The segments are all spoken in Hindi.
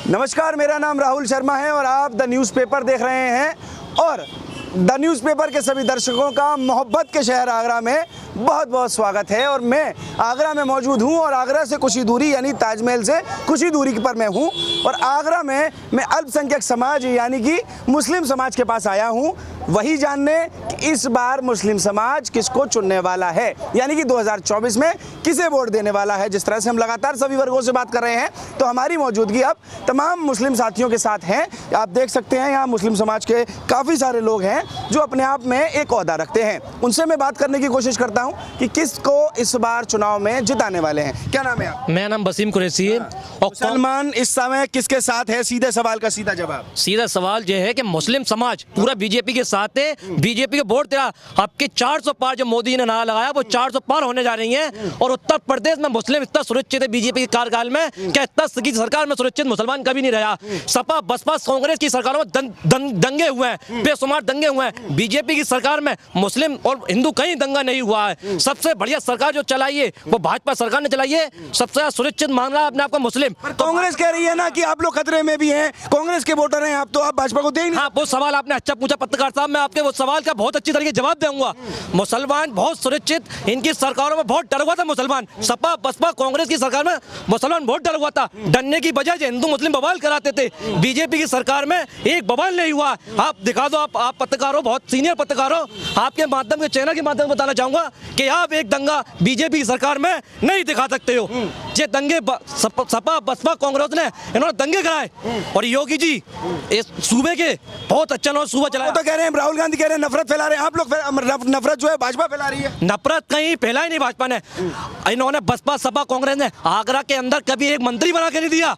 नमस्कार, मेरा नाम राहुल शर्मा है और आप द न्यूज़पेपर देख रहे हैं। और द न्यूज़पेपर के सभी दर्शकों का मोहब्बत के शहर आगरा में बहुत बहुत स्वागत है। और मैं आगरा में मौजूद हूं और आगरा से कुछ ही दूरी यानी ताजमहल से कुछ ही दूरी पर मैं हूं। और आगरा में मैं अल्पसंख्यक समाज यानी कि मुस्लिम समाज के पास आया हूं, वही जानने कि इस बार मुस्लिम समाज किसको चुनने वाला है, यानी कि 2024 में किसे वोट देने वाला है। जिस तरह से हम लगातार सभी वर्गों से बात कर रहे हैं, तो हमारी मौजूदगी अब तमाम मुस्लिम साथियों के साथ है। आप देख सकते हैं यहाँ मुस्लिम समाज के काफ़ी सारे लोग हैं जो अपने आप में एक ओहदा रखते हैं। उनसे मैं बात करने की कोशिश करता हूँ कि किसको इस बार चुनाव में जिताने वाले हैं। क्या नाम है आप? मेरा नाम वसीम कुरैशी है। और मुसलमान इस समय किसके साथ है? सीधे सवाल का सीधा जवाब। सीधा सवाल यह है कि मुस्लिम समाज पूरा बीजेपी के साथ है। बीजेपी के वोट तेरा आपके 400 पार जो मोदी ने नारा लगाया वो 400 पार होने जा रही हैं। और उत्तर प्रदेश में मुस्लिम इतना सुरक्षित है बीजेपी के कार्यकाल में कि इतना की सरकार में सुरक्षित मुसलमान कभी नहीं रहा। सपा बसपा कांग्रेस की सरकारों में दंगे हुए हैं, बेशुमार दंगे हुए हैं। बीजेपी की सरकार में मुस्लिम और हिंदू कहीं दंगा नहीं हुआ है। सबसे बढ़िया सरकार जो चलाई है वो भाजपा सरकार ने चलाई है। सबसे ज्यादा सुरक्षित मान रहा है अपने आपको मुस्लिम। कांग्रेस कह रही है ना कि आप लोग खतरे में भी हैं, कांग्रेस के वोटर हैं आप, तो आप भाजपा को देंगे। हाँ, वो सवाल आपने अच्छा पूछा पत्रकार साहब, मैं आपके वो सवाल का बहुत अच्छी तरीके जवाब दूंगा। मुसलमान बहुत सुरक्षित, इनकी सरकारों में बहुत डर हुआ था मुसलमान। सपा बसपा कांग्रेस की सरकार में मुसलमान बहुत डर हुआ था। डरने की बजाय हिंदू मुस्लिम बवाल कराते थे। बीजेपी की सरकार में एक बवाल नहीं हुआ। आप दिखा दो, आप पत्रकार हो, बहुत सीनियर पत्रकार हो, आपके माध्यम के चैनल के माध्यम से बताना चाहूंगा कि आप एक दंगा बीजेपी की सरकार में नहीं दिखा सकते हो। ये दंगे सपा बसपा कांग्रेस ने इन्होंने दंगे कराए और योगी जी इस सूबे के बहुत अच्छा सूबा चलाया। तो कह रहे हैं राहुल गांधी कह रहे हैं नफरत फैला रहे हैं, आप लोग नफरत जो है भाजपा फैला रही है। नफरत कहीं फैलाई नहीं भाजपा ने। इन्होंने बसपा सपा कांग्रेस ने आगरा के अंदर कभी एक मंत्री बना के नहीं दिया,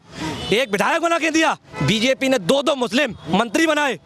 एक विधायक बना के दिया। बीजेपी ने दो मुस्लिम मंत्री बनाए।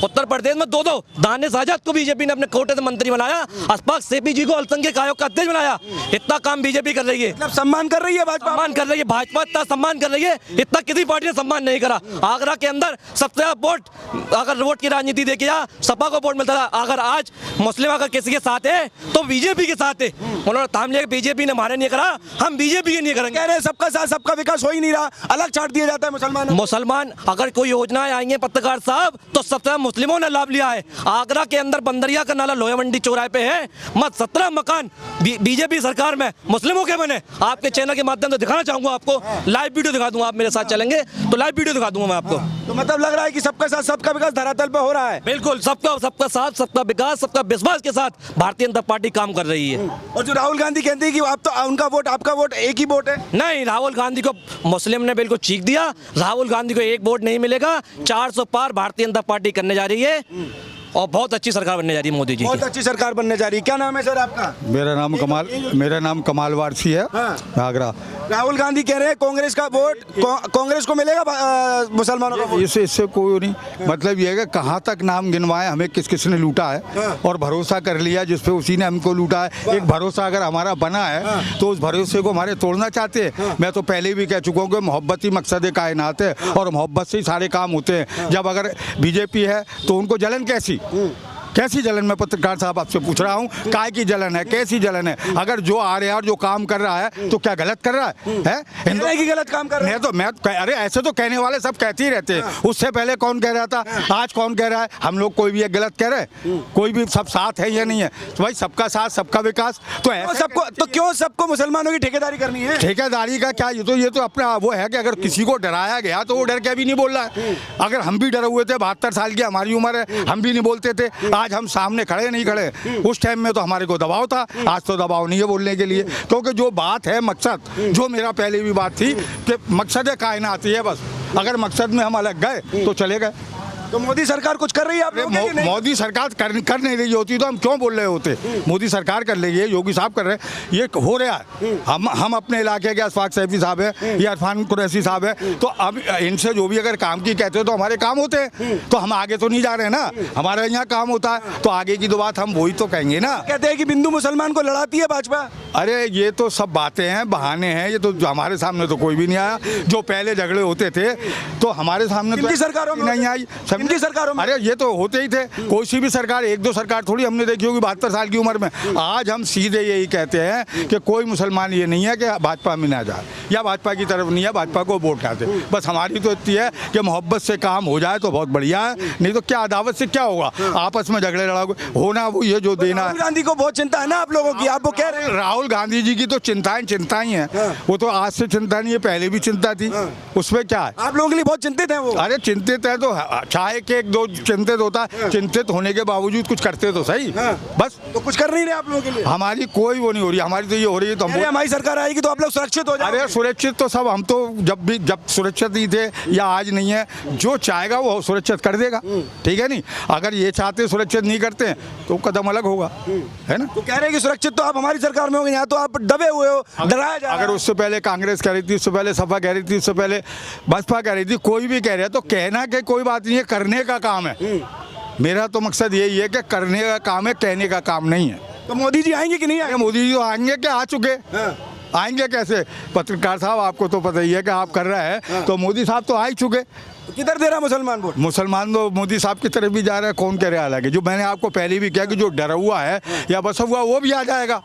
उत्तर प्रदेश में दो दानिश आजाद को बीजेपी ने अपने कोटे से मंत्री बनाया। अशफाक सेठी जी को अल्पसंख्यक आयोग का अध्यक्ष बनाया। इतना काम बीजेपी कर रही है, मतलब सम्मान कर रही है भाजपा, सम्मान कर रही है भाजपा, इतना सम्मान कर रही है इतना किसी पार्टी ने सम्मान नहीं करा। आगरा के अंदर सबसे ज्यादा वोट, अगर वोट की राजनीति देखी जा, सपा को वोट मिलता था। अगर आज मुस्लिम अगर किसी के साथ है तो बीजेपी के साथ है। उन्होंने थाम लिया, बीजेपी ने हमारे नहीं करा, हम बीजेपी के नहीं करेंगे। कह रहे हैं सबका साथ सबका विकास हो ही नहीं रहा, अलग छाट दिया जाता है मुसलमान। अगर कोई योजनाएं आई हैं पत्रकार साहब तो सबसे मुस्लिमों ने लाभ लिया है। आगरा के अंदर बंदरिया का नाला लोया मंडी चौराहे पे है, मत 17 मकान बीजेपी सरकार में मुस्लिमों के बने। आपके चैनल के माध्यम से दिखाना चाहूंगा आपको, लाइव वीडियो दिखा दूंगा। आप मेरे साथ चलेंगे तो लाइव वीडियो दिखा दूंगा मैं आपको। तो मतलब लग रहा है कि सबका साथ सबका विकास धरातल पे हो रहा है। बिल्कुल, सबका साथ सबका विकास सबका विश्वास के साथ भारतीय जनता पार्टी काम कर रही है। और जो राहुल गांधी कहते हैं कि आप तो उनका वोट आपका वोट एक ही वोट है, नहीं, राहुल गांधी को मुस्लिम ने बिल्कुल चीख दिया। राहुल गांधी को एक वोट नहीं मिलेगा। 400 पार भारतीय जनता पार्टी करने जा रही है और बहुत अच्छी सरकार बनने जा रही है मोदी जी। बहुत अच्छी सरकार बनने जा रही है। क्या नाम है सर आपका? मेरा नाम कमाल वारसी है। हाँ। आगरा। राहुल गांधी कह रहे हैं कांग्रेस का वोट कांग्रेस को मिलेगा, मुसलमानों का वोट। इससे कोई नहीं, मतलब ये है कि कहाँ तक नाम गिनवाए हमें किस किस ने लूटा है। हाँ। और भरोसा कर लिया जिस पे उसी ने हमको लूटा है। एक भरोसा अगर हमारा बना है। हाँ। तो उस भरोसे को हमारे तोड़ना चाहते हैं। हाँ। मैं तो पहले भी कह चुका हूँ कि मोहब्बत ही मकसद कायनात है। हाँ। और मोहब्बत से ही सारे काम होते हैं। जब अगर बीजेपी है तो उनको जलन कैसी जलन, मैं पत्रकार साहब आपसे पूछ रहा हूँ, काय की जलन है, कैसी जलन है? अगर जो आ रहा है और जो काम कर रहा है तो क्या गलत कर रहा है? की गलत काम कर रहे हैं। मैं अरे ऐसे तो कहने वाले सब कहते ही रहते हैं। उससे पहले कौन कह रहा था, आज कौन कह रहा है? हम लोग कोई भी एक गलत कह रहे हैं? कोई भी सब साथ है या नहीं है? तो भाई सबका साथ सबका विकास। तो सबको तो क्यों सबको मुसलमानों की ठेकेदारी करनी है? ठेकेदारी का क्या, ये तो अपना वो है कि अगर किसी को डराया गया तो वो डर के भी नहीं बोल रहा है। अगर हम भी डरे हुए थे, 72 साल की हमारी उम्र है, हम भी नहीं बोलते थे। आज हम सामने खड़े नहीं खड़े। उस टाइम में तो हमारे को दबाव था, आज तो दबाव नहीं है बोलने के लिए। क्योंकि जो बात है मकसद, जो मेरा पहले भी बात थी कि मकसद कायनात है बस। अगर मकसद में हम अलग गए तो चले गए। तो मोदी सरकार कुछ कर रही है आप लोगों के लिए? मोदी सरकार कर नहीं रही होती तो हम क्यों बोल रहे होते? मोदी सरकार कर रही है, योगी साहब कर रहे हैं, ये हो रहा है। हम अपने इलाके के अशफाक सेठी साहब है या इरफान कुरैशी साहब है, तो अब इनसे जो भी अगर काम की कहते हो तो हमारे काम होते हैं। तो हम आगे तो नहीं जा रहे ना, हमारे यहाँ काम होता है तो आगे की तो बात हम वही तो कहेंगे ना। कहते हैं कि हिंदू मुसलमान को लड़ाती है भाजपा। अरे ये तो सब बातें हैं, बहाने हैं, ये तो हमारे सामने तो कोई भी नहीं आया। जो पहले झगड़े होते थे तो हमारे सामने तो इनकी सरकारों में नहीं आई। इनकी सरकारों में अरे ये तो होते ही थे, कोई सी भी सरकार, एक दो सरकार थोड़ी हमने देखी होगी 72 साल की उम्र में। आज हम सीधे यही कहते हैं कि कोई मुसलमान ये नहीं है कि भाजपा में ना जाए या भाजपा की तरफ नहीं है, भाजपा को वोट डालते। बस हमारी तो इतनी है कि मोहब्बत से काम हो जाए तो बहुत बढ़िया है, नहीं तो क्या अदावत से क्या होगा, आपस में झगड़े लड़ाओगे, होना वो ये जो देना राहुल है। गांधी को बहुत चिंता है ना आप लोगों की, आप वो कह रहे हैं। राहुल गांधी जी की तो चिंता ही है, वो तो आज से चिंता नहीं है, पहले भी चिंता थी, उसमें क्या है। आप लोगों के लिए बहुत चिंतित हैं वो। अरे चिंतित है तो चाहे कि एक दो चिंतित होता, चिंतित होने के बावजूद कुछ करते तो सही। बस तो कुछ कर नहीं रहे आप लोगों के लिए। हमारी कोई वो नहीं हो रही, हमारी तो ये हो रही है तो अरे हमारी सरकार आएगी तो आप लोग सुरक्षित हो जाएंगे। अरे सुरक्षित तो सब हम तो जब सुरक्षित नहीं थे या आज नहीं है, जो चाहेगा वो सुरक्षित कर देगा, ठीक है नहीं। अगर ये चाहते सुरक्षित नहीं करते तो कदम अलग होगा, है ना। तो कह रहे हैं कि सुरक्षित तो आप हमारी सरकार में होंगे, यहाँ तो आप दबे हुए हो, डराया जा रहा है। अगर उससे पहले कांग्रेस कह रही थी, उससे पहले सपा कह रही थी, उससे पहले बसपा कह रही थी, कोई भी कह रहा है तो कहना कि कोई बात नहीं है, करने का काम है। मेरा तो मकसद यही है कि करने का काम है, कहने का काम नहीं है। तो मोदी जी आएंगे कि नहीं आएंगे? मोदी जी तो आएंगे क्या, आ चुके। आएंगे कैसे, पत्रकार साहब आपको तो पता ही है कि आप कर रहे हैं, तो मोदी साहब तो आ ही चुके। तो किधर दे रहा मुसलमान वोट? मुसलमान तो मोदी साहब की तरफ भी जा रहा है, कौन कह रहा है हालांकि, जो मैंने आपको पहले भी किया कि जो डरा हुआ है या बसा हुआ वो भी आ जाएगा।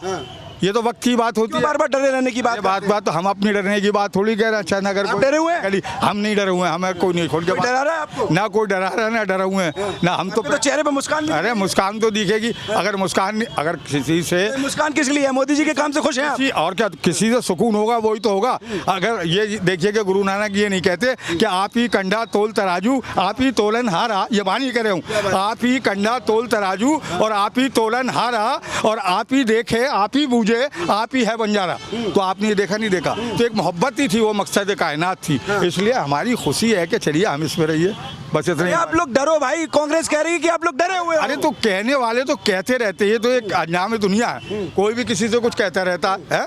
ये तो वक्त की बात होती है, बार बार डरे रहने की बात तो हम अपनी डरने की बात थोड़ी कह रहे हैं। अच्छा अगर आप डरे हुए हैं? हम नहीं डरे हुए हैं, हमें कोई नहीं खोल के कोई डरा रहा है आपको? ना कोई डरा रहा है ना डरा हुए हैं ना हम तो चेहरे पे मुस्कान नहीं। अरे मुस्कान तो दिखेगी, अगर किसी से मुस्कान किस लिए है? मोदी जी के काम से खुश हैं आप? और क्या, किसी से सुकून होगा वही तो होगा। अगर ये देखिए कि गुरु नानक ये नहीं कहते कि आप ही कंडा तोल तराजू, आप ही तोलन हारा, ये बानी कह रहे हूँ, आप ही कंडा तोल तराजू और आप ही तोलन हारा और आप ही देखे आप ही बूझे आप ही है बंजारा। तो आपने ये देखा नहीं देखा, तो एक मोहब्बत ही थी, वो मकसद कायनात थी। इसलिए हमारी खुशी है कि चलिए हम इसमें रहिए, बस इतने। आप लोग डरो भाई, कांग्रेस कह रही है कि आप लोग डरे हुए हो। अरे तो कहने वाले तो कहते रहते हैं, ये तो एक अंजाम दुनिया है, कोई भी किसी से कुछ कहता रहता है।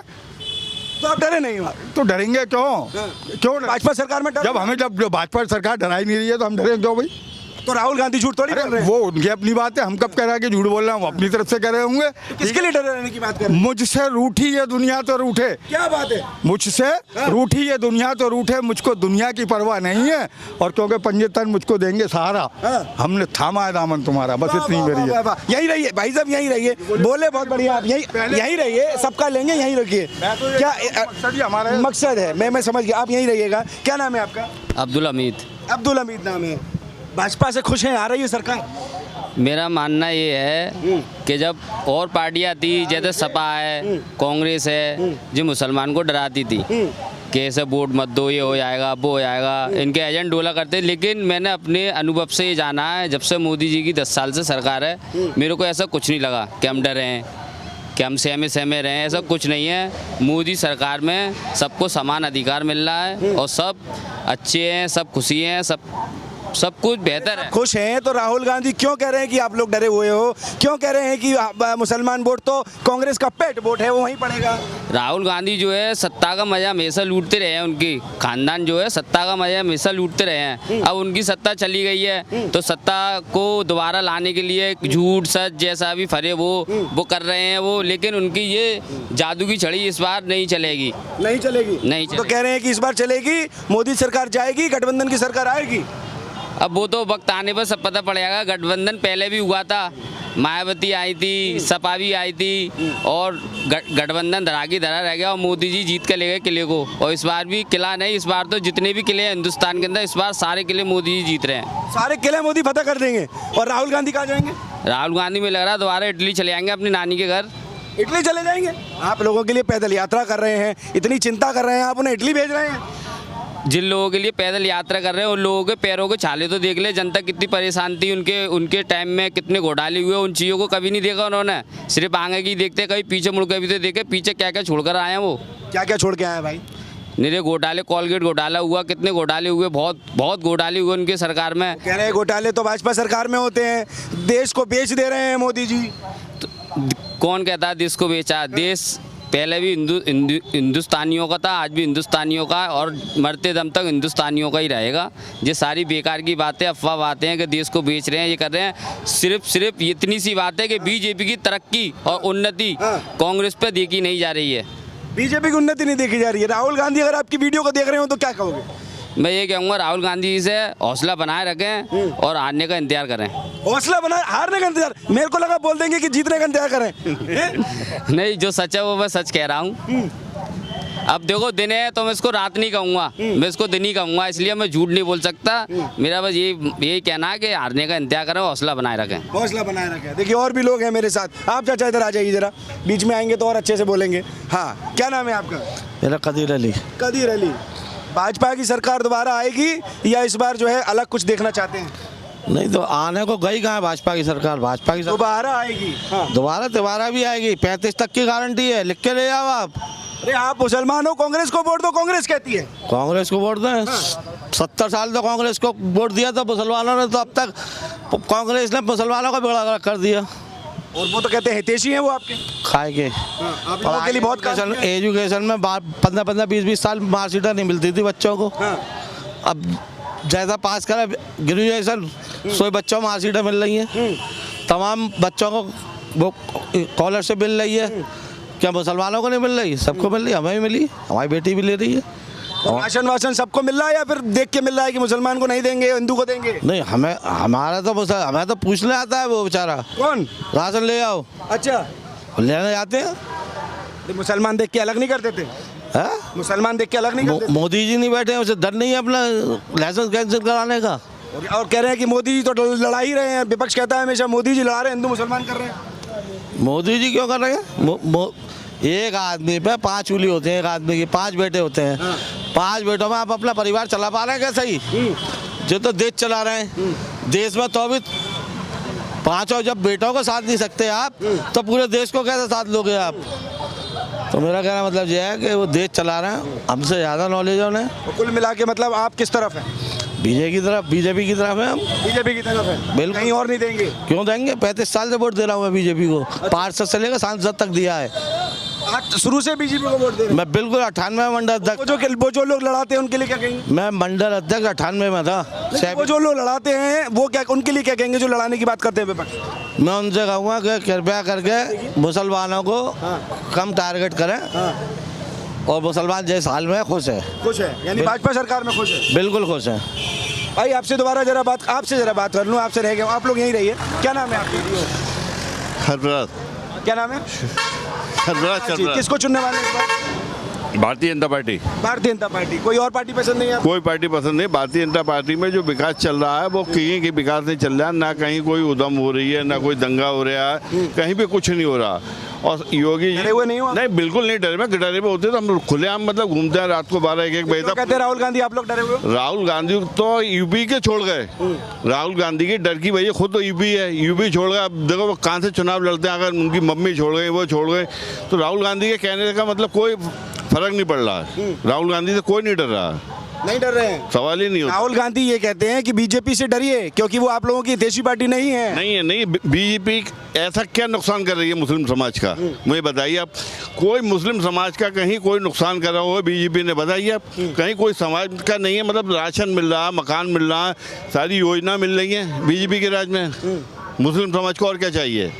तो आप डरे नहीं हो? तो डरेंगे क्यों भाजपा सरकार में जब भाजपा सरकार डरा ही नहीं रही है तो हम डरेंगे क्यों भाई। तो राहुल गांधी झूठ थोड़ी बोल रहे हैं। वो उनकी अपनी बात है, हम कब कह रहे हैं कि झूठ बोल रहे हैं, वो अपनी तरफ से कह रहे होंगे। किसके लिए डरे रहने की बात कर रहे हैं? मुझसे रूठी ये दुनिया तो रूठे। क्या बात है? मुझसे रूठी ये दुनिया तो रूठे, मुझको दुनिया की परवाह नहीं है, और क्योंकि पंजे तन मुझको देंगे सहारा, हमने थामा है दामन तुम्हारा, बस इतनी मेरी है। यही रहिए भाई साहब, यहीं रहिए, बोले बहुत बढ़िया आप, यहीं रहिए, सबका लेंगे, यहीं रखिए। क्या हमारा मकसद है? मैं समझ गया, आप यहीं रहिएगा। क्या नाम है आपका? अब्दुल हमीद। अब्दुल हमीद नाम है। भाजपा से खुश हैं, आ रही है सरकार? मेरा मानना ये है कि जब और पार्टियां थी, जैसे सपा है, कांग्रेस है, जो मुसलमान को डराती थी कि ऐसे वोट मत दो, ये हो जाएगा वो हो जाएगा, इनके एजेंट डोला करते। लेकिन मैंने अपने अनुभव से ये जाना है, जब से मोदी जी की 10 साल से सरकार है, मेरे को ऐसा कुछ नहीं लगा कि हम डरे हैं, कि हम सहमे रहे हैं, ऐसा कुछ नहीं है। मोदी सरकार में सबको समान अधिकार मिल रहा है और सब अच्छे हैं, सब खुशी हैं, सब कुछ बेहतर है। खुश हैं तो राहुल गांधी क्यों कह रहे हैं कि आप लोग डरे हुए हो? क्यों कह रहे हैं कि मुसलमान वोट तो कांग्रेस का पेट वोट है, वो वहीं पड़ेगा? राहुल गांधी जो है सत्ता का मजा हमेशा लूटते रहे हैं, उनकी खानदान जो है सत्ता का मजा हमेशा लूटते रहे हैं। अब उनकी सत्ता चली गई है तो सत्ता को दोबारा लाने के लिए झूठ सच जैसा भी फरे वो कर रहे हैं वो, लेकिन उनकी ये जादू की छड़ी इस बार नहीं चलेगी। नहीं चलेगी? नहीं तो कह रहे हैं कि इस बार चलेगी, मोदी सरकार जाएगी, गठबंधन की सरकार आएगी। अब वो तो वक्त आने पर सब पता पड़ जाएगा। गठबंधन पहले भी हुआ था, मायावती आई थी, सपा भी आई थी, और गठबंधन धरा की धरा रह गया और मोदी जी जीत के ले गए किले को। और इस बार भी किला नहीं, इस बार तो जितने भी किले हैं हिंदुस्तान के अंदर, इस बार सारे किले मोदी जी जीत रहे हैं। सारे किले मोदी फतह कर देंगे। और राहुल गांधी कहाँ जाएंगे? राहुल गांधी में लग रहा है दोबारा इटली चले जाएंगे अपनी नानी के घर। इटली चले जाएंगे? आप लोगों के लिए पैदल यात्रा कर रहे हैं, इतनी चिंता कर रहे हैं, आप उन्हें इटली भेज रहे हैं? जिन लोगों के लिए पैदल यात्रा कर रहे हैं उन लोगों के पैरों के छाले तो देख ले, जनता कितनी परेशान थी, उनके टाइम में कितने घोटाले हुए, उन चीज़ों को कभी नहीं देखा उन्होंने। सिर्फ आगे की देखते, कभी पीछे मुड़ के भी तो देखे पीछे क्या क्या छोड़कर आए हैं वो। क्या क्या छोड़ के आए हैं भाई? निरे घोटाले, कोलगेट घोटाला हुआ, कितने घोटाले हुए, बहुत घोटाले हुए उनके सरकार में। कह रहे हैं घोटाले तो भाजपा सरकार में होते हैं, देश को बेच दे रहे हैं मोदी जी। तो कौन कहता है देश को बेचा? देश पहले भी हिंदुस्तानियों का था, आज भी हिंदुस्तानियों का, और मरते दम तक हिंदुस्तानियों का ही रहेगा। ये सारी बेकार की बातें, अफवाह बातें हैं कि देश को बेच रहे हैं, ये कर रहे हैं। सिर्फ इतनी सी बात है कि बीजेपी की तरक्की और उन्नति कांग्रेस पे देखी नहीं जा रही है। बीजेपी की उन्नति नहीं देखी जा रही है। राहुल गांधी अगर आपकी वीडियो को देख रहे हो तो क्या कहोगे? मैं ये कहूँगा राहुल गांधी जी से हौसला बनाए रखें और हारने का इंतजार करें। हौसला बनाए, हारने का इंतजार? मेरे को लगा बोल देंगे कि जीतने का इंतजार करें। नहीं, जो सच है वो मैं सच कह रहा हूँ। अब देखो, दिन है तो मैं इसको रात नहीं कहूँगा, मैं इसको दिन ही कहूँगा, इसलिए मैं झूठ नहीं बोल सकता। मेरा बस यही कहना है कि हारने का इंतजार करें, हौसला बनाए रखें। हौसला बनाए रखें। देखिए और भी लोग हैं मेरे साथ। आप चाचा इधर आ जाइए जरा, बीच में आएंगे तो और अच्छे से बोलेंगे। हाँ, क्या नाम है आपका? मेरा कदीर अली। कदीर अली। भाजपा की सरकार दोबारा आएगी या इस बार जो है अलग कुछ देखना चाहते हैं? नहीं तो आने को गई कहाँ है भाजपा की सरकार? भाजपा की सरकार दोबारा आएगी। हाँ। दोबारा भी आएगी। 35 तक की गारंटी है, लिख के ले जाओ आप। अरे आप मुसलमान हो, कांग्रेस को वोट दो, कांग्रेस कहती है। कांग्रेस को वोट दें? 70 साल तो कांग्रेस को वोट दिया था मुसलमानों ने, तो अब तक कांग्रेस ने मुसलमानों का बिगड़ा कर दिया। और वो तो कहते हैं हितैषी हैं वो आपके। खाए के आप लोगों के लिए बहुत एजुकेशन में 15-15, 20-20 साल मार्कशीटें नहीं मिलती थी बच्चों को। अब जैसा पास करा ग्रेजुएशन, सो बच्चों को मार्कशीटें मिल रही हैं। तमाम बच्चों को वो स्कॉलरशिप मिल रही है। क्या मुसलमानों को नहीं मिल रही? सबको मिल रही है, हमें भी मिली, हमारी बेटी भी ले रही है। राशन वाशन सबको मिल रहा है या फिर देख के मिल रहा है कि मुसलमान को नहीं देंगे, हिंदू को देंगे? नहीं, हमें तो पूछने आता है वो बेचारा। कौन? राशन ले आओ। अच्छा, लेने जाते हैं। तो मुसलमान देख के अलग नहीं कर देते? मुसलमान देख के अलग नहीं करते? मोदी जी नहीं बैठे, उसे डर नहीं है अपना लाइसेंस कैंसिल कराने का। और कह रहे हैं कि मोदी जी तो लड़ा ही रहे हैं। विपक्ष कहता है हमेशा मोदी जी लड़ा रहे हैं, हिंदू मुसलमान कर रहे हैं। मोदी जी क्यों कर रहे हैं? एक आदमी पे 5 चूल्हे होते हैं, एक आदमी की 5 बेटे होते हैं। 5 बेटों में आप अपना परिवार चला पा रहे हैं क्या? सही जो तो देश चला रहे हैं। देश में तो अभी 5 जब बेटों को साथ नहीं सकते आप, तो पूरे देश को कैसे साथ लोगे आप? तो मेरा कहना मतलब यह है कि वो देश चला रहे हैं, हमसे ज़्यादा नॉलेज है उन्हें। तो कुल मिला के मतलब आप किस तरफ हैं? बीजेपी की तरफ है हम। बीजेपी की तरफ है? बिल्कुल। कहीं और नहीं देंगे? क्यों देंगे? 35 साल से वोट दे रहा हूँ मैं बीजेपी को। पार्षद से लेकर सांसद तक दिया है। शुरू से बीजेपी को वोट दे रहे हैं? मैं बिल्कुल 98 मंडल अध्यक्ष। वो जो लोग लड़ाते हैं उनके लिए क्या कहेंगे? मैं मंडल अध्यक्ष 98 में था। वो जो लोग लड़ाते हैं वो क्या, उनके लिए क्या कहेंगे जो लड़ाने की बात करते हैं विपक्ष? मैं उनसे कहूँगा कि कृपया करके मुसलमानों को कम टारगेट करें। और मुसलमान जिस हाल में खुश है। खुश है यानी भाजपा सरकार में खुश है? बिल्कुल खुश है। भाई आपसे जरा बात कर लूँ, आपसे रह गया। आप लोग यहीं रहिए। क्या नाम है आपका? हरबराज। क्या नाम है? हरबराज। किसको चुनने वाले हैं इस बार? भारतीय जनता पार्टी। भारतीय जनता पार्टी। कोई और पार्टी पसंद नहीं है? कोई पार्टी पसंद नहीं। भारतीय जनता पार्टी में जो विकास चल रहा है वो कहीं के विकास नहीं चल रहा है। ना कहीं कोई उधम हो रही है, ना कोई दंगा हो रहा है, कहीं पे कुछ नहीं हो रहा। और योगी जी डरे हुए नहीं हो? नहीं, बिल्कुल नहीं डरे। मैं डरे हुए होते तो हम खुलेआम मतलब घूमते हैं रात को 12-1 बजे तक। कहते हैं राहुल गांधी, आप लोग डरे हुए हो? राहुल गांधी तो यूपी के छोड़ गए। राहुल गांधी की डर की वजह खुद तो यूपी है, यूपी छोड़ गए। अब देखो वो कहाँ से चुनाव लड़ते हैं। अगर उनकी मम्मी छोड़ गई, वो छोड़ गए, तो राहुल गांधी के कहने का मतलब कोई फर्क नहीं पड़ रहा है। राहुल गांधी से कोई नहीं डर रहा है। नहीं डर रहे हैं? सवाल ही नहीं होता। राहुल गांधी ये कहते हैं कि बीजेपी से डरिए क्योंकि वो आप लोगों की देशी पार्टी नहीं है। नहीं, बीजेपी ऐसा क्या नुकसान कर रही है मुस्लिम समाज का? मुझे बताइए आप। कोई मुस्लिम समाज का कहीं कोई नुकसान कर रहा हो बीजेपी ने? बताइए आप। कहीं कोई समाज का नहीं है। मतलब राशन मिल रहा है, मकान मिल रहा है, सारी योजना मिल रही है बीजेपी के राज में। मुस्लिम समाज को और क्या चाहिए?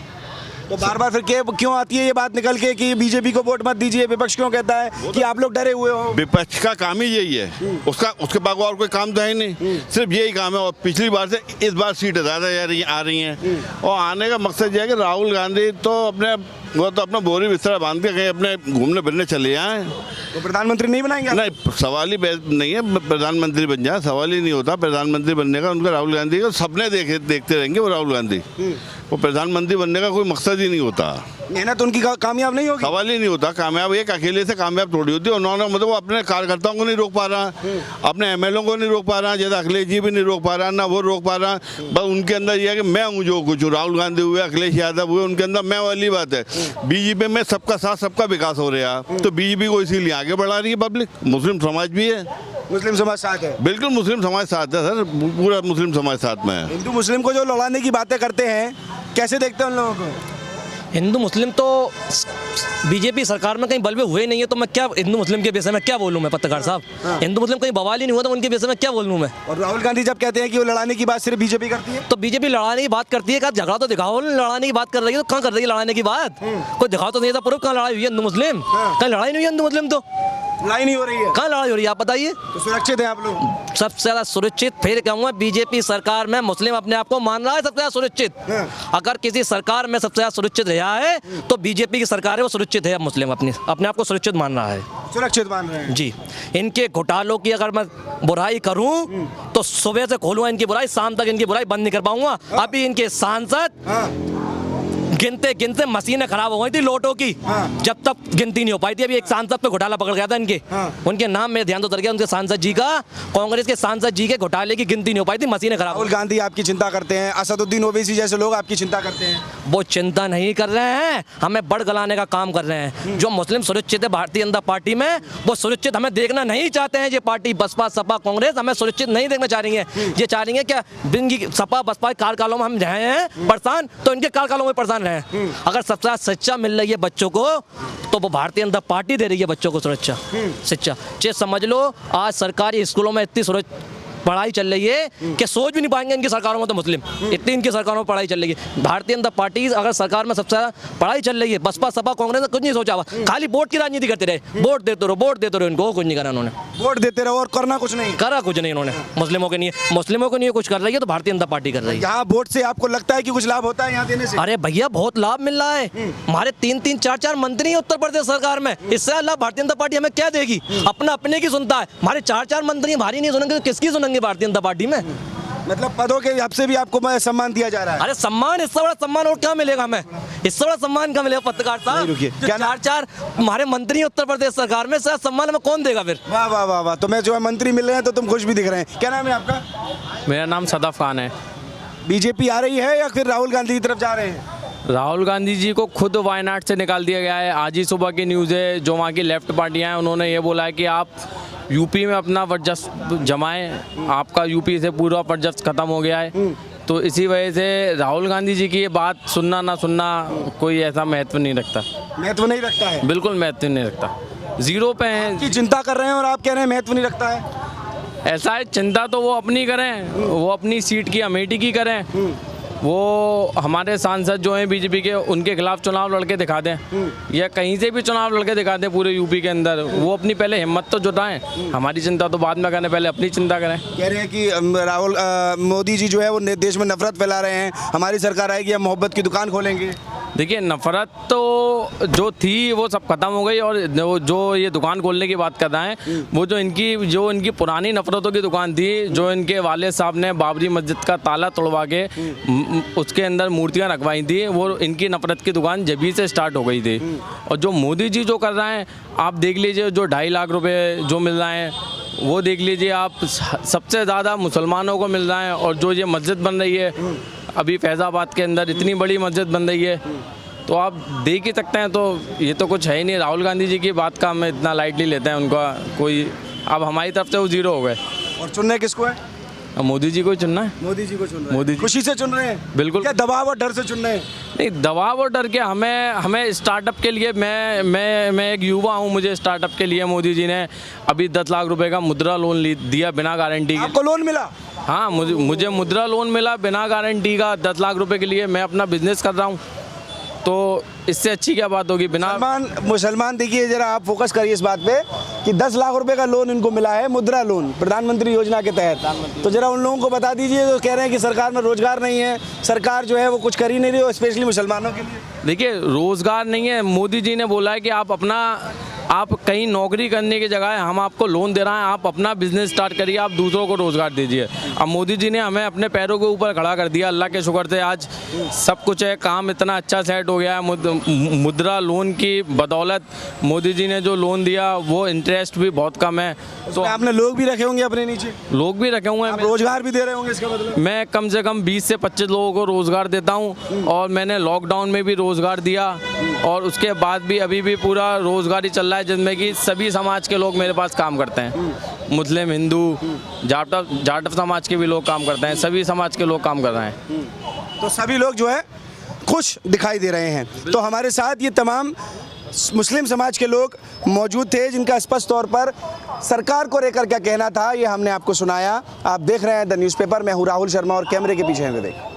तो बार बार फिर क्यों आती है ये बात निकल के कि बीजेपी को वोट मत दीजिए? विपक्ष क्यों कहता है कि आप लोग डरे हुए हो? विपक्ष का काम ही यही है। उसके पास और कोई काम तो है नहीं, सिर्फ यही काम है। और पिछली बार से इस बार सीटें ज़्यादा आ रही हैं। और आने का मकसद यह है कि राहुल गांधी तो अपना बोरी बिस्तरा बांध के कहीं अपने घूमने फिरने चले आए। तो प्रधानमंत्री नहीं बनाएंगे? नहीं, सवाल ही नहीं है प्रधानमंत्री बन जाए, सवाल ही नहीं होता प्रधानमंत्री बनने का। उनका राहुल गांधी का सपने देखते रहेंगे वो राहुल गांधी। वो प्रधानमंत्री बनने का कोई मकसद ही नहीं होता। मेहनत उनकी कामयाब नहीं होगी? सवाल ही नहीं होता। कामयाब एक अकेले से कामयाब थोड़ी होती है। उन्होंने मतलब वो अपने कार्यकर्ताओं को नहीं रोक पा रहा, अपने एमएलए को नहीं रोक पा रहा, जैसे अखिलेश जी भी नहीं रोक पा रहा, ना वो रोक पा रहा। बस उनके अंदर यह है कि मैं हूँ जो कुछ हूँ। राहुल गांधी हुए, अखिलेश यादव हुए, उनके अंदर मैं वाली बात है। बीजेपी में सबका साथ सबका विकास हो रहा है, तो बीजेपी को इसीलिए आगे बढ़ा रही है पब्लिक। मुस्लिम समाज भी है। मुस्लिम समाज साथ है? बिल्कुल मुस्लिम समाज साथ है सर, पूरा मुस्लिम समाज साथ में है। हिंदू मुस्लिम को जो लड़ाने की बातें करते हैं, कैसे देखते हैं उन लोगों को? हिंदू मुस्लिम तो बीजेपी सरकार में कहीं बलवे हुए नहीं है, तो मैं क्या हिंदू मुस्लिम के विषय में क्या बोलूँ मैं पत्रकार साहब? हिंदू मुस्लिम कहीं बवाल ही नहीं हुआ तो उनके विषय में क्या बोलूँ मैं? और राहुल गांधी जब कहते हैं कि वो लड़ाने की बात सिर्फ बीजेपी करती है, तो बीजेपी लड़ाने की बात करती है, क्या झगड़ा तो दिखाओ, लड़ाने की बात कर रही है तो कहाँ कर रही है लड़ाने की बात? कोई दिखाओ तो नहीं था प्रूफ, कहाँ लड़ाई हुई है हिंदू मुस्लिम? कहीं लड़ाई नहीं हुई हिंदू मुस्लिम, तो लड़ाई नहीं हो रही है, कहाँ लड़ाई हो रही है आप बताइए? तो सुरक्षित है आप लोग? सबसे ज्यादा सुरक्षित फिर कहूँगा बीजेपी सरकार में मुस्लिम अपने आप को मान रहा है सबसे ज्यादा सुरक्षित। अगर किसी सरकार में सबसे ज्यादा सुरक्षित रहा है तो बीजेपी की सरकार है, वो सुरक्षित है, अब मुस्लिम अपने आप को सुरक्षित मान रहा है। सुरक्षित मान रहे हैं जी, इनके घोटालों की अगर मैं बुराई करूं तो सुबह से खोलूंगा इनकी बुराई, शाम तक इनकी बुराई बंद नहीं कर पाऊंगा। अभी इनके सांसद गिनते गिनते मशीनें खराब हो गई थी लोटों की, जब तक गिनती नहीं हो पाई थी। अभी एक सांसद पे घोटाला पकड़ गया था इनके, उनके नाम में ध्यान तो उतर गया, उनके सांसद जी का, कांग्रेस के सांसद जी के घोटाले की गिनती नहीं हो पाई थी, मशीनें खराब। राहुल गांधी आपकी चिंता करते हैं, असदुद्दीन ओवैसी जैसे लोग आपकी चिंता करते हैं? वो चिंता नहीं कर रहे हैं, हमें बढ़ गलाने का काम कर रहे हैं। जो मुस्लिम सुरक्षित है भारतीय जनता पार्टी में, वो सुरक्षित हमें देखना नहीं चाहते हैं। ये पार्टी बसपा सपा कांग्रेस हमें सुरक्षित नहीं देखना चाह रही है। ये चाह रही है क्या बिन सपा बसपा कार्यकालों में हम रहे हैं परेशान, तो इनके कार्यकालों में परेशान रहे। अगर सबसे ज्यादा शिक्षा मिल रही है बच्चों को तो वो भारतीय जनता पार्टी दे रही है बच्चों को सुरक्षा शिक्षा। ये समझ लो आज सरकारी स्कूलों में इतनी पढ़ाई चल रही है कि सोच भी नहीं पाएंगे इनकी सरकारों में तो मुस्लिम, इतनी इनकी सरकारों में पढ़ाई चल रही है। भारतीय जनता पार्टी अगर सरकार में सबसे ज्यादा पढ़ाई चल रही है, बसपा सपा कांग्रेस ने कुछ नहीं सोचा हुआ, खाली वोट की राजनीति करते रहे, वोट देते रहो इनको, कुछ नहीं करा उन्होंने, वोट देते रहो और करना कुछ नहीं, करा कुछ नहीं उन्होंने। मुस्लिमों के लिए कुछ कर रही है तो भारतीय जनता पार्टी कर रही है। यहाँ वोट से आपको लगता है कि कुछ लाभ होता है यहाँ देने से? अरे भैया बहुत लाभ मिल रहा है, हमारे 3-3 4-4 मंत्री हैं उत्तर प्रदेश सरकार में, इससे लाभ भारतीय जनता पार्टी हमें क्या देगी? अपने की सुनता है, हमारे 4-4 मंत्री हमारी नहीं सुनेंगे तो किसकी सुनेंगे भारतीय जनता पार्टी में? मतलब पदों के हिसाब से भी आपको सम्मान दिया जा रहा है? अरे सम्मान, इससे बड़ा सम्मान और क्या मिलेगा हमें? इससे बड़ा सम्मान क्या मिलेगा पत्रकार साहब? रुकिए, क्या 4-4 हमारे मंत्री हैं उत्तर प्रदेश सरकार में, इससे सम्मान हमें कौन देगा फिर? वाह वाह वाह वाह, तो मैं जो है मंत्री मिल रहे हैं तो तुम खुश भी दिख रहे हैं। क्या नाम है आपका? मेरा नाम सदाफ खान है। बीजेपी आ रही है या फिर राहुल गांधी की तरफ जा रहे हैं? राहुल गांधी जी को खुद वायनाड से निकाल दिया गया है। आज ही सुबह की न्यूज़ है, जो वहाँ की लेफ्ट पार्टियाँ हैं उन्होंने ये बोला है कि आप यूपी में अपना वर्चस्व जमाएं, आपका यूपी से पूरा वर्चस्व खत्म हो गया है। तो इसी वजह से राहुल गांधी जी की ये बात सुनना ना सुनना कोई ऐसा महत्व नहीं रखता। महत्व नहीं रखता है? बिल्कुल महत्व नहीं रखता, जीरो पे हैं। की चिंता कर रहे हैं और आप कह रहे हैं महत्व नहीं रखता है? ऐसा है, चिंता तो वो अपनी करें, वो अपनी सीट की अमेठी की करें, वो हमारे सांसद जो हैं बीजेपी के, उनके खिलाफ चुनाव लड़के दिखा दें या कहीं से भी चुनाव लड़के दिखा दें पूरे यूपी के अंदर, वो अपनी पहले हिम्मत तो जुटाएं। हमारी चिंता तो बाद में करें, पहले अपनी चिंता करें। कह रहे हैं कि राहुल मोदी जी जो है वो देश में नफरत फैला रहे हैं, हमारी सरकार आएगी हम मोहब्बत की दुकान खोलेंगे। देखिए, नफरत तो जो थी वो सब खत्म हो गई, और जो ये दुकान खोलने की बात कर रहे हैं, वो जो इनकी पुरानी नफरतों की दुकान थी, जो इनके वाले साहब ने बाबरी मस्जिद का ताला तोड़वा के उसके अंदर मूर्तियां रखवाई थी, वो इनकी नफरत की दुकान जब ही से स्टार्ट हो गई थी। और जो मोदी जी जो कर रहे हैं, आप देख लीजिए, जो 2.5 लाख रुपए जो मिल रहे हैं वो देख लीजिए आप, सबसे ज़्यादा मुसलमानों को मिल रहा है। और जो ये मस्जिद बन रही है अभी फैज़ाबाद के अंदर, इतनी बड़ी मस्जिद बन रही है, तो आप देख ही सकते हैं। तो ये तो कुछ है ही नहीं। राहुल गांधी जी की बात का हम इतना लाइटली लेते हैं, उनका कोई, अब हमारी तरफ से वो जीरो हो गए। और चुनने किसको है? अब मोदी जी को ही चुनना है। मोदी जी को चुन रहे हैं? मोदी जी। खुशी से चुन रहे हैं? बिल्कुल। क्या दबाव और डर से चुन रहे हैं? नहीं, दबाव और डर के, हमें स्टार्टअप के लिए, मैं एक युवा हूँ, मुझे स्टार्टअप के लिए मोदी जी ने अभी 10 लाख रुपए का मुद्रा लोन दिया बिना गारंटी के। आपको लोन मिला? हाँ, मुझे मुद्रा लोन मिला बिना गारंटी का 10 लाख रुपए के लिए। मैं अपना बिजनेस कर रहा हूँ, तो इससे अच्छी क्या बात होगी? बिना मुसलमान देखिए जरा, आप फोकस करिए इस बात पे कि 10 लाख रुपए का लोन इनको मिला है, मुद्रा लोन, प्रधानमंत्री योजना के तहत। तो जरा उन लोगों को बता दीजिए जो कह रहे हैं कि सरकार में रोजगार नहीं है, सरकार जो है वो कुछ कर ही नहीं रही हो स्पेशली मुसलमानों के लिए। देखिए, रोजगार नहीं है। मोदी जी ने बोला है कि आप कहीं नौकरी करने की जगह हम आपको लोन दे रहे हैं, आप अपना बिजनेस स्टार्ट करिए, आप दूसरों को रोजगार दीजिए। अब मोदी जी ने हमें अपने पैरों के ऊपर खड़ा कर दिया, अल्लाह के शुक्र से आज सब कुछ है, काम इतना अच्छा सेट हो गया है। मुद्रा लोन की बदौलत मोदी जी ने जो लोन दिया वो इंटरेस्ट भी बहुत कम है। तो आपने लोग भी रखे होंगे अपने नीचे? लोग भी रखे हुए हैं, रोजगार भी दे रहे होंगे इसका मतलब? मैं कम से कम 20 से 25 लोगों को रोजगार देता हूँ, और मैंने लॉकडाउन में भी रोजगार दिया, और उसके बाद भी अभी भी पूरा रोजगार ही चल रहा है, जिसमें कि सभी समाज के लोग मेरे पास काम करते हैं। मुस्लिम, हिंदू, जाटव समाज के भी लोग काम करते हैं, सभी समाज के लोग काम कर रहे हैं। तो सभी लोग जो है खुश दिखाई दे रहे हैं। तो हमारे साथ ये तमाम मुस्लिम समाज के लोग मौजूद थे जिनका स्पष्ट तौर पर सरकार को लेकर क्या कहना था ये हमने आपको सुनाया। आप देख रहे हैं द न्यूज़पेपर। मैं हूँ राहुल शर्मा और कैमरे के पीछे हैं विवेक।